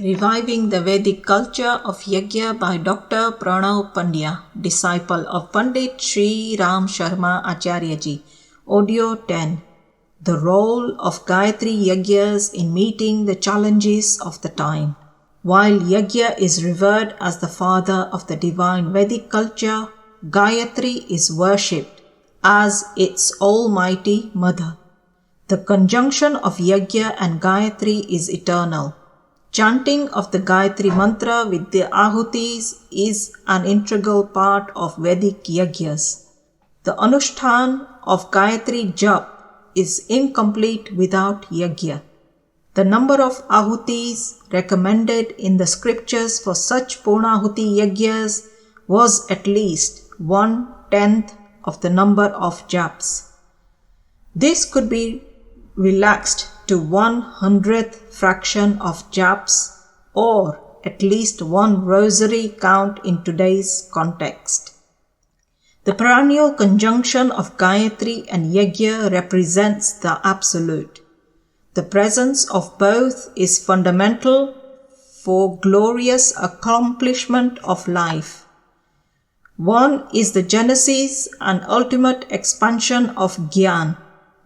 Reviving the Vedic Culture of Yajna by Dr. Pranav Pandya, disciple of Pandit Sri Ram Sharma Acharyaji. Audio 10. The role of Gayatri Yajnas in meeting the challenges of the time. While Yajna is revered as the father of the divine Vedic culture, Gayatri is worshipped as its almighty mother. The conjunction of Yajna and Gayatri is eternal. Chanting of the Gayatri mantra with the ahutis is an integral part of Vedic yajnas. The anushtan of Gayatri jap is incomplete without yajna. The number of ahutis recommended in the scriptures for such purnahuti yajnas was at least 1/10 of the number of japs. This could be relaxed to 1/100th fraction of japs or at least one rosary count in today's context. The perennial conjunction of Gayatri and Yajna represents the absolute. The presence of both is fundamental for glorious accomplishment of life. One is the genesis and ultimate expansion of Gyan,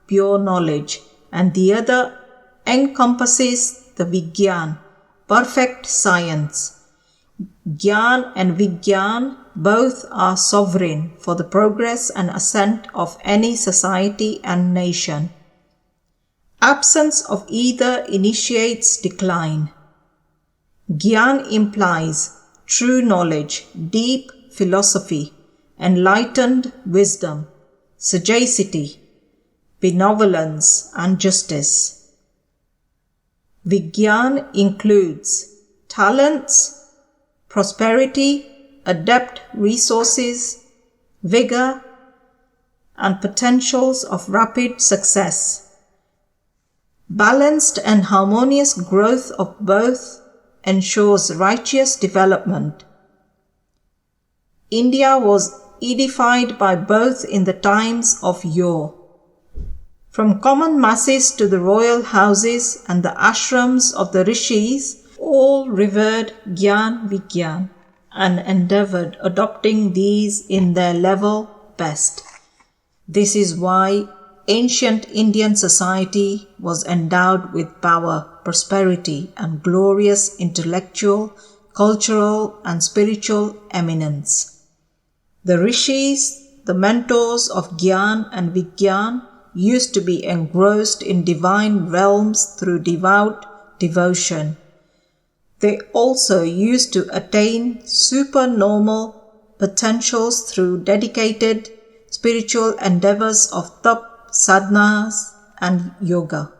pure knowledge, and the other encompasses the Vigyan, perfect science. Gyan and Vigyan both are sovereign for the progress and ascent of any society and nation. Absence of either initiates decline. Gyan implies true knowledge, deep philosophy, enlightened wisdom, sagacity, benevolence and justice. Vigyan includes talents, prosperity, adept resources, vigor, and potentials of rapid success. Balanced and harmonious growth of both ensures righteous development. India was edified by both in the times of yore. From common masses to the royal houses and the ashrams of the rishis, all revered Gyan Vigyan and endeavored adopting these in their level best. This is why ancient Indian society was endowed with power, prosperity, and glorious intellectual, cultural, and spiritual eminence. The rishis, the mentors of Gyan and Vigyan, used to be engrossed in divine realms through devout devotion. They also used to attain supernormal potentials through dedicated spiritual endeavors of tap, sadhanas, and yoga.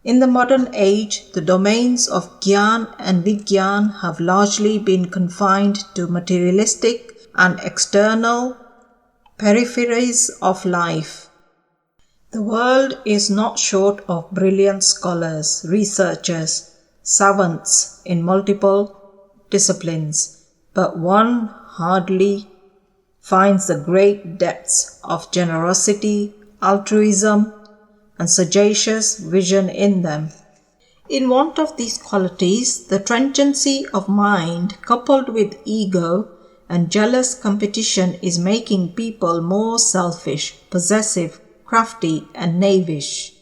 In the modern age, the domains of Gyan and Vigyan have largely been confined to materialistic and external peripheries of life. The world is not short of brilliant scholars, researchers, savants in multiple disciplines, but one hardly finds the great depths of generosity, altruism, and sagacious vision in them. In want of these qualities, the transiency of mind, coupled with ego and jealous competition, is making people more selfish, possessive, crafty, and knavish.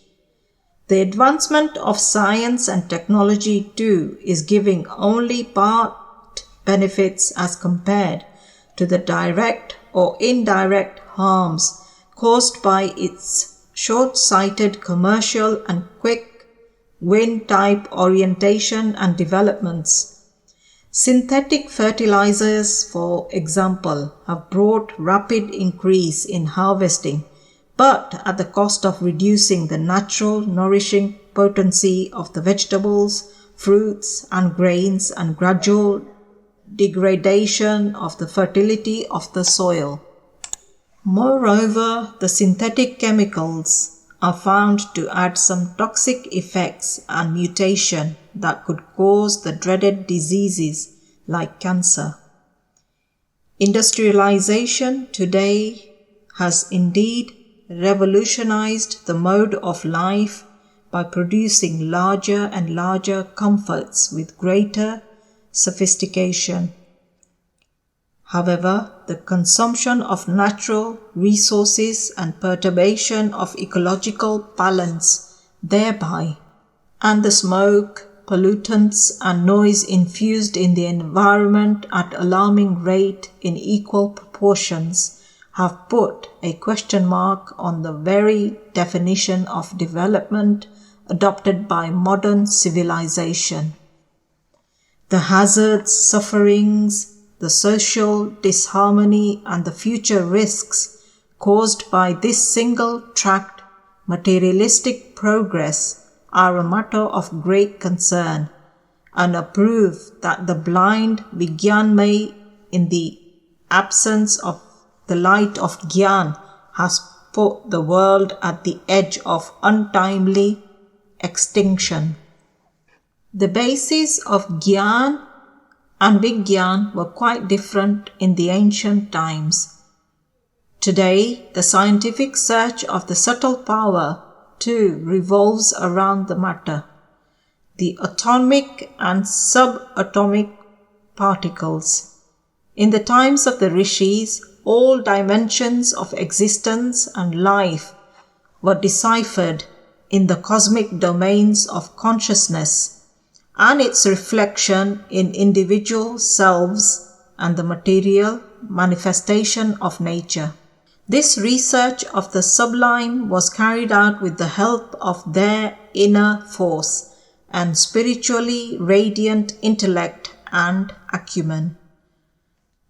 The advancement of science and technology too is giving only part benefits as compared to the direct or indirect harms caused by its short-sighted commercial and quick win type orientation and developments. Synthetic fertilizers, for example, have brought rapid increase in harvesting, but at the cost of reducing the natural nourishing potency of the vegetables, fruits, and grains, and gradual degradation of the fertility of the soil. Moreover, the synthetic chemicals are found to add some toxic effects and mutation that could cause the dreaded diseases like cancer. Industrialization today has indeed revolutionized the mode of life by producing larger and larger comforts with greater sophistication. However, the consumption of natural resources and perturbation of ecological balance thereby, and the smoke, pollutants and noise infused in the environment at alarming rate in equal proportions have put a question mark on the very definition of development adopted by modern civilization. The hazards, sufferings, the social disharmony and the future risks caused by this single-tracked materialistic progress are a matter of great concern and a proof that the blind Vigyanmay, in the absence of the light of Gyan, has put the world at the edge of untimely extinction. The basis of Gyan and Vigyan were quite different in the ancient times. Today, the scientific search of the subtle power too revolves around the matter, the atomic and subatomic particles. In the times of the rishis, all dimensions of existence and life were deciphered in the cosmic domains of consciousness and its reflection in individual selves and the material manifestation of nature. This research of the sublime was carried out with the help of their inner force and spiritually radiant intellect and acumen.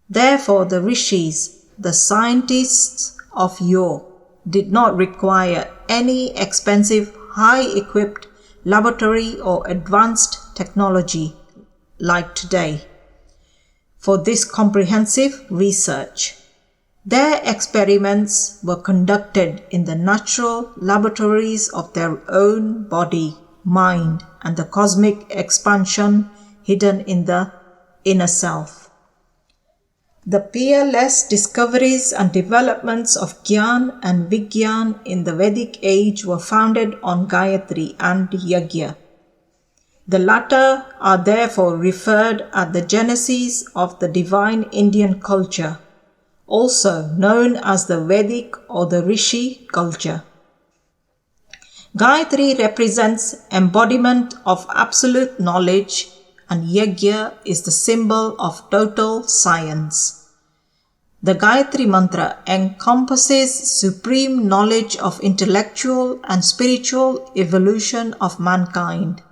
Therefore, the rishis, the scientists of yore, did not require any expensive, high-equipped laboratory or advanced technology like today for this comprehensive research. Their experiments were conducted in the natural laboratories of their own body, mind, and the cosmic expansion hidden in the inner self. The peerless discoveries and developments of Gyan and Vigyan in the Vedic age were founded on Gayatri and Yajna. The latter are therefore referred at the genesis of the divine Indian culture, also known as the Vedic or the Rishi culture. Gayatri represents embodiment of absolute knowledge and Yajna is the symbol of total science. The Gayatri mantra encompasses supreme knowledge of intellectual and spiritual evolution of mankind.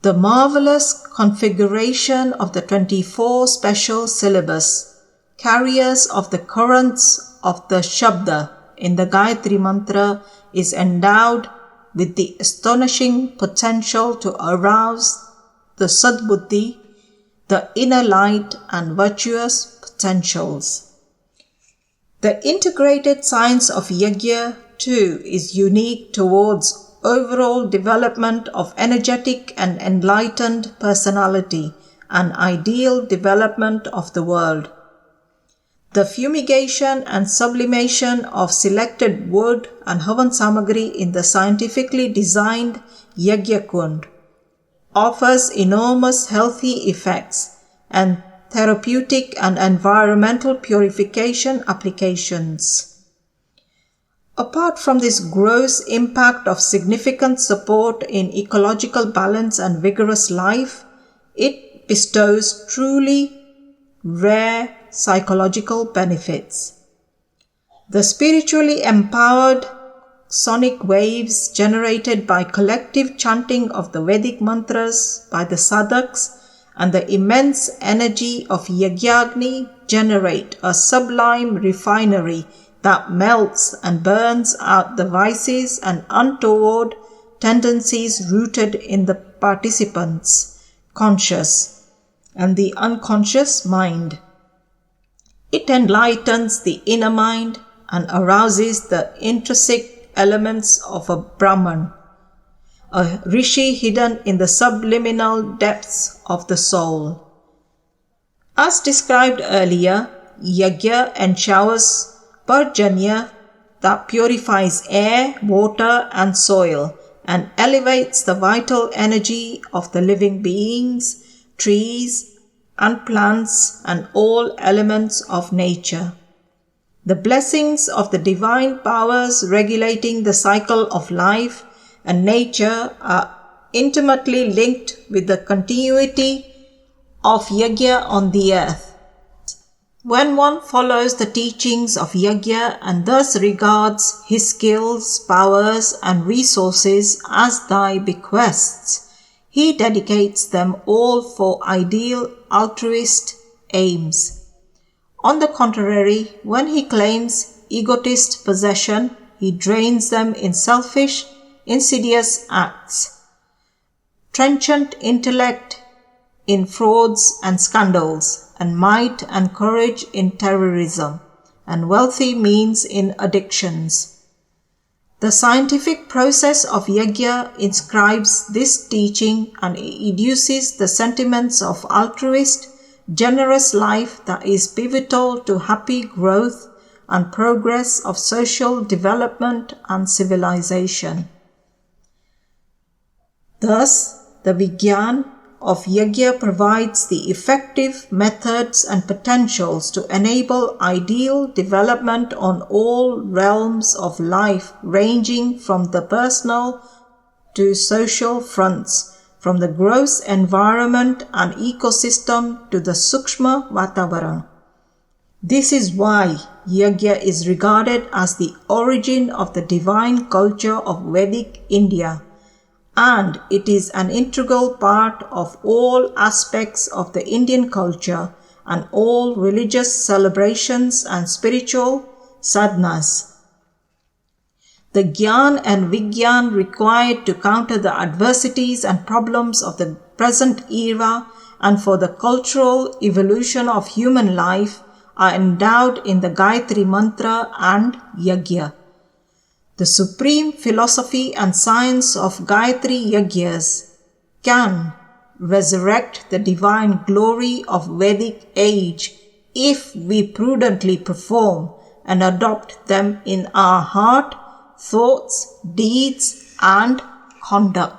The marvelous configuration of the 24 special syllabus, carriers of the currents of the Shabda in the Gayatri mantra, is endowed with the astonishing potential to arouse the Sadbuddhi, the inner light and virtuous potentials. The integrated science of Yajna too is unique towards overall development of energetic and enlightened personality and ideal development of the world. The fumigation and sublimation of selected wood and Havan Samagri in the scientifically designed Yajna Kund offers enormous healthy effects and therapeutic and environmental purification applications. Apart from this gross impact of significant support in ecological balance and vigorous life, it bestows truly rare psychological benefits. The spiritually empowered sonic waves generated by collective chanting of the Vedic mantras by the sadhaks and the immense energy of Yajnagni generate a sublime refinery that melts and burns out the vices and untoward tendencies rooted in the participants' conscious and the unconscious mind. It enlightens the inner mind and arouses the intrinsic elements of a Brahman, a rishi hidden in the subliminal depths of the soul. As described earlier, Yajna enshowers Parjanya that purifies air, water and soil and elevates the vital energy of the living beings, trees, and plants and all elements of nature. The blessings of the divine powers regulating the cycle of life and nature are intimately linked with the continuity of yajna on the earth. When one follows the teachings of yajna and thus regards his skills, powers, and resources as thy bequests, he dedicates them all for ideal altruist aims. On the contrary, when he claims egotist possession, he drains them in selfish, insidious acts. Trenchant intellect in frauds and scandals, and might and courage in terrorism, and wealthy means in addictions. The scientific process of yajna inscribes this teaching and educes the sentiments of altruist, generous life that is pivotal to happy growth and progress of social development and civilization. Thus, the Vigyan of yajna provides the effective methods and potentials to enable ideal development on all realms of life, ranging from the personal to social fronts, from the gross environment and ecosystem to the Sukshma Vatavaran. This is why yajna is regarded as the origin of the divine culture of Vedic India, and it is an integral part of all aspects of the Indian culture and all religious celebrations and spiritual sadhanas. The Gyan and Vigyan required to counter the adversities and problems of the present era and for the cultural evolution of human life are endowed in the Gayatri Mantra and Yajna. The supreme philosophy and science of Gayatri Yajnas can resurrect the divine glory of Vedic age if we prudently perform and adopt them in our heart, thoughts, deeds, and conduct.